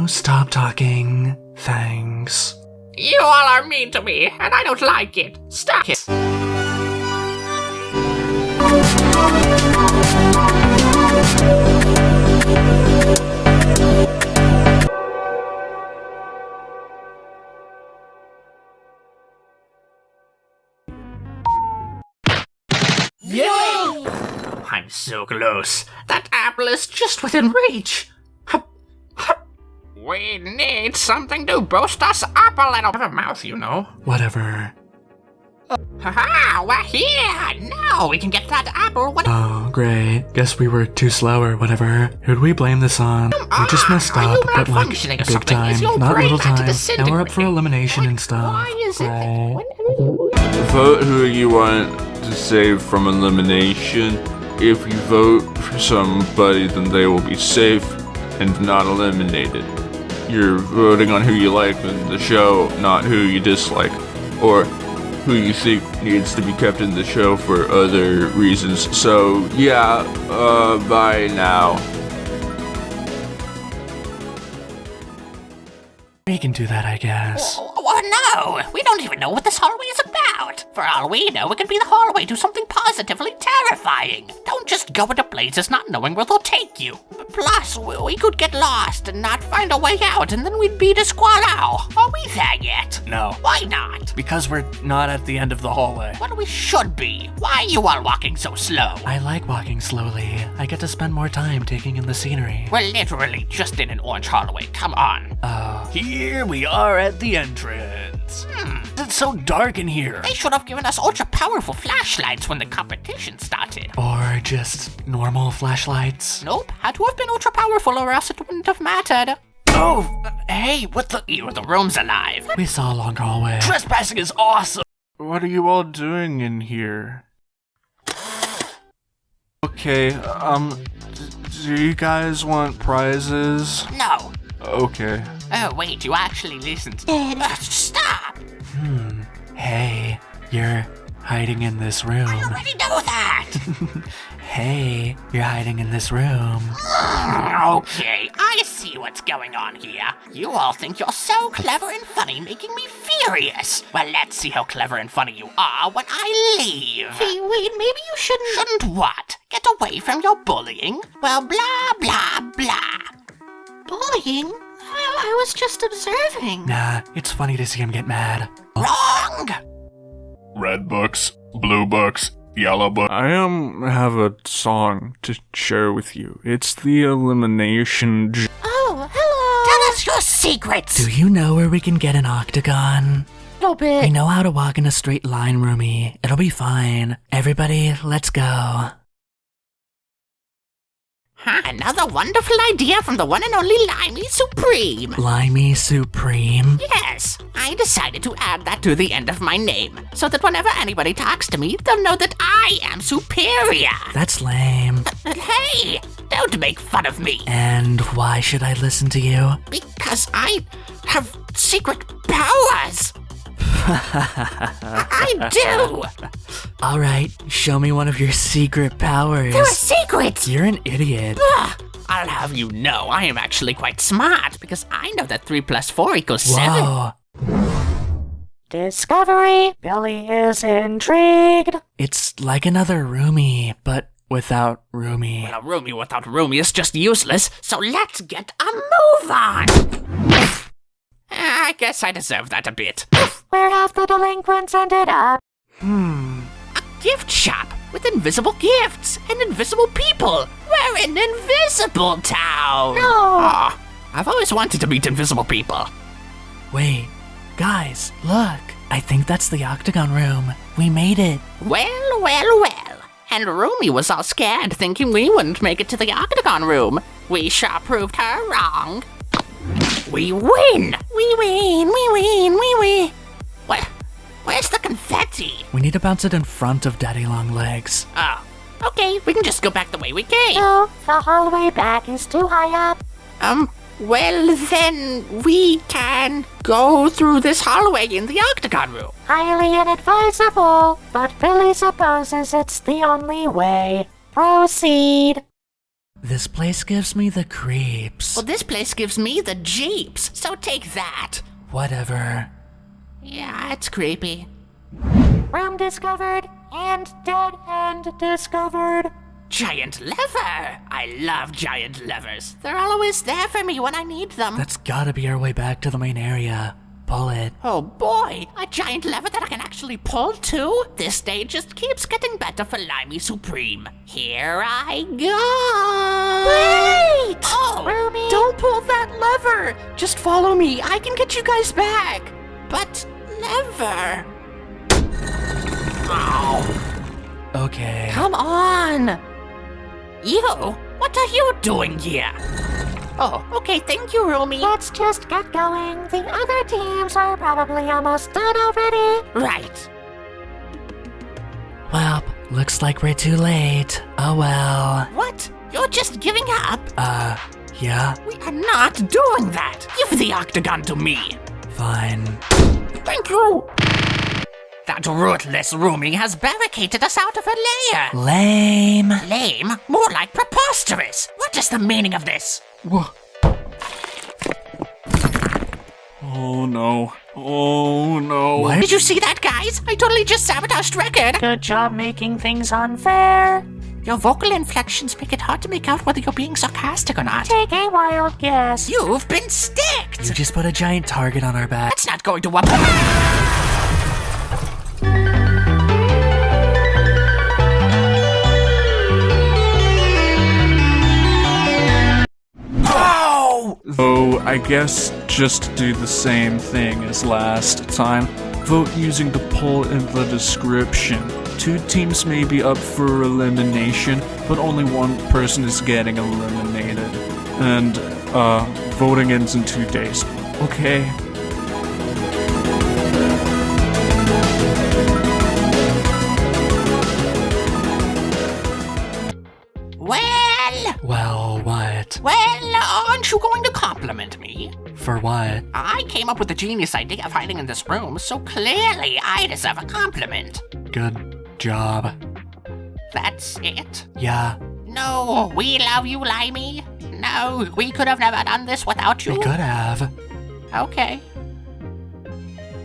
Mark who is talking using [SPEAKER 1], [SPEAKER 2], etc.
[SPEAKER 1] stop talking. Thanks.
[SPEAKER 2] You all are mean to me, and I don't like it. Stop it.
[SPEAKER 1] Yay!
[SPEAKER 2] I'm so close. That apple is just within reach. We need something to boost us up a little. I have a mouth, you know.
[SPEAKER 1] Whatever.
[SPEAKER 2] Haha, we're here! Now we can get that apple.
[SPEAKER 1] Oh, great. Guess we were too slow or whatever. Who'd we blame this on? We just messed
[SPEAKER 2] Are
[SPEAKER 1] up,
[SPEAKER 2] you
[SPEAKER 1] but like,
[SPEAKER 2] malfunctioning or
[SPEAKER 1] big
[SPEAKER 2] something?
[SPEAKER 1] time,
[SPEAKER 2] Is your
[SPEAKER 1] not
[SPEAKER 2] brain
[SPEAKER 1] little
[SPEAKER 2] about to
[SPEAKER 1] time. And we're up for
[SPEAKER 2] disintegrate?
[SPEAKER 1] elimination and stuff.
[SPEAKER 2] Why is it that
[SPEAKER 1] Right.
[SPEAKER 2] whenever you...
[SPEAKER 3] Vote who you want to save from elimination. If you vote for somebody, then they will be safe and not eliminated. You're voting on who you like in the show, not who you dislike, or who you think needs to be kept in the show for other reasons. So, yeah, bye now.
[SPEAKER 1] We can do that, I guess.
[SPEAKER 2] Oh, no! We don't even know what this hallway is about! For all we know, it could be the hallway to something positively terrifying! Don't just go into places not knowing where they'll take you! Plus, we could get lost and not find a way out, and then we'd be to Squallow. Are we there yet?
[SPEAKER 1] No.
[SPEAKER 2] Why not?
[SPEAKER 1] Because we're not at the end of the hallway.
[SPEAKER 2] What we should be. Why are you all walking so slow?
[SPEAKER 1] I like walking slowly. I get to spend more time taking in the scenery.
[SPEAKER 2] We're literally just in an orange hallway, come on.
[SPEAKER 1] Oh.
[SPEAKER 4] Here we are at the entrance. It's so dark in here.
[SPEAKER 2] They should have given us ultra-powerful flashlights when the competition started.
[SPEAKER 1] Or just normal flashlights.
[SPEAKER 2] Nope, had to have been ultra-powerful or else it wouldn't have mattered.
[SPEAKER 4] Oh, hey, what the...
[SPEAKER 2] The room's alive.
[SPEAKER 1] We saw a long hallway.
[SPEAKER 4] Trespassing is awesome.
[SPEAKER 3] What are you all doing in here? Okay, do you guys want prizes?
[SPEAKER 2] No.
[SPEAKER 3] Okay.
[SPEAKER 2] Oh, wait, you actually listened. Stop!
[SPEAKER 1] Hey, you're hiding in this room.
[SPEAKER 2] I already know that!
[SPEAKER 1] Hey, you're hiding in this room.
[SPEAKER 2] Okay, I see what's going on here. You all think you're so clever and funny, making me furious. Well, let's see how clever and funny you are when I leave. Hey, wait, maybe you shouldn't... Shouldn't what? Get away from your bullying? Well, blah, blah, blah. Bullying? I was just observing.
[SPEAKER 1] Nah, it's funny to see him get mad.
[SPEAKER 2] Wrong!
[SPEAKER 3] Red books, blue books, yellow books. I have a song to share with you. It's the elimination.
[SPEAKER 2] Oh, hello! Tell us your secrets!
[SPEAKER 1] Do you know where we can get an octagon?
[SPEAKER 2] A little bit.
[SPEAKER 1] We know how to walk in a straight line, Roomy. It'll be fine. Everybody, let's go.
[SPEAKER 2] Another wonderful idea from the one and only Limey Supreme.
[SPEAKER 1] Limey Supreme?
[SPEAKER 2] Yes, I decided to add that to the end of my name, so that whenever anybody talks to me, they'll know that I am superior.
[SPEAKER 1] That's lame.
[SPEAKER 2] Hey, don't make fun of me.
[SPEAKER 1] And why should I listen to you?
[SPEAKER 2] Because I have secret powers. I do.
[SPEAKER 1] All right, show me one of your secret powers.
[SPEAKER 2] They're secrets.
[SPEAKER 1] You're an idiot.
[SPEAKER 2] I'll have you know, I am actually quite smart, because I know that 3 + 4 = 7.
[SPEAKER 1] Whoa.
[SPEAKER 5] Discovery! Billy is intrigued!
[SPEAKER 1] It's like another Roomy, but without Roomy.
[SPEAKER 2] Well, a roomie without roomie is just useless, so let's get a move on. I guess I deserve that a bit.
[SPEAKER 5] Where have the delinquents ended up?
[SPEAKER 2] A gift shop with invisible gifts and invisible people. We're in Invisible Town.
[SPEAKER 5] No!
[SPEAKER 2] Aw, I've always wanted to meet invisible people.
[SPEAKER 1] Wait, guys, look. I think that's the octagon room. We made it.
[SPEAKER 2] Well, well, well. And Roomy was all scared, thinking we wouldn't make it to the octagon room. We sure proved her wrong. We win! We win, we win, we win. Where's the confetti?
[SPEAKER 1] We need to bounce it in front of Daddy Longlegs.
[SPEAKER 2] Oh, okay, we can just go back the way we came.
[SPEAKER 5] No, the hallway back is too high up.
[SPEAKER 2] Well then, we can go through this hallway in the octagon room.
[SPEAKER 5] Highly inadvisable, but Billy supposes it's the only way. Proceed.
[SPEAKER 1] This place gives me the creeps.
[SPEAKER 2] Well, this place gives me the jeeps, so take that.
[SPEAKER 1] Whatever.
[SPEAKER 2] Yeah, it's creepy.
[SPEAKER 5] Room discovered and dead end discovered.
[SPEAKER 2] Giant lever! I love giant levers. They're always there for me when I need them.
[SPEAKER 1] That's gotta be our way back to the main area. Pull it.
[SPEAKER 2] Oh boy, a giant lever that I can actually pull too? This day just keeps getting better for Limey Supreme. Here I go!
[SPEAKER 5] Wait!
[SPEAKER 2] Oh!
[SPEAKER 5] Ruby!
[SPEAKER 2] Don't pull that lever! Just follow me, I can get you guys back! But, lever... Ow!
[SPEAKER 1] Okay.
[SPEAKER 2] Come on! You? What are you doing here? Oh, okay, thank you, Rumi.
[SPEAKER 5] Let's just get going. The other teams are probably almost done already.
[SPEAKER 2] Right.
[SPEAKER 1] Well, looks like we're too late. Oh well.
[SPEAKER 2] What? You're just giving up?
[SPEAKER 1] Yeah?
[SPEAKER 2] We are not doing that! Give the octagon to me!
[SPEAKER 1] Fine.
[SPEAKER 2] Thank you! That ruthless Rumi has barricaded us out of her lair!
[SPEAKER 1] Lame.
[SPEAKER 2] Lame? More like preposterous! What is the meaning of this?
[SPEAKER 4] Oh no. Oh no.
[SPEAKER 1] What?
[SPEAKER 2] Did you see that, guys? I totally just sabotaged record!
[SPEAKER 5] Good job making things unfair.
[SPEAKER 2] Your vocal inflections make it hard to make out whether you're being sarcastic or not.
[SPEAKER 5] Take a wild guess.
[SPEAKER 2] You've been sticked!
[SPEAKER 1] You just put a giant target on our back.
[SPEAKER 2] That's not going to work.
[SPEAKER 4] So, I guess just do the same thing as last time. Vote using the poll in the description. 2 teams may be up for elimination, but only one person is getting eliminated. And, voting ends in 2 days. Okay?
[SPEAKER 1] Well, what?
[SPEAKER 2] Well, aren't you going to compliment me?
[SPEAKER 1] For what?
[SPEAKER 2] I came up with the genius idea of hiding in this room, so clearly I deserve a compliment.
[SPEAKER 1] Good job.
[SPEAKER 2] That's it?
[SPEAKER 1] Yeah,
[SPEAKER 2] No, we love you, Limey. No, we could have never done this without you.
[SPEAKER 1] we could have.
[SPEAKER 2] Okay.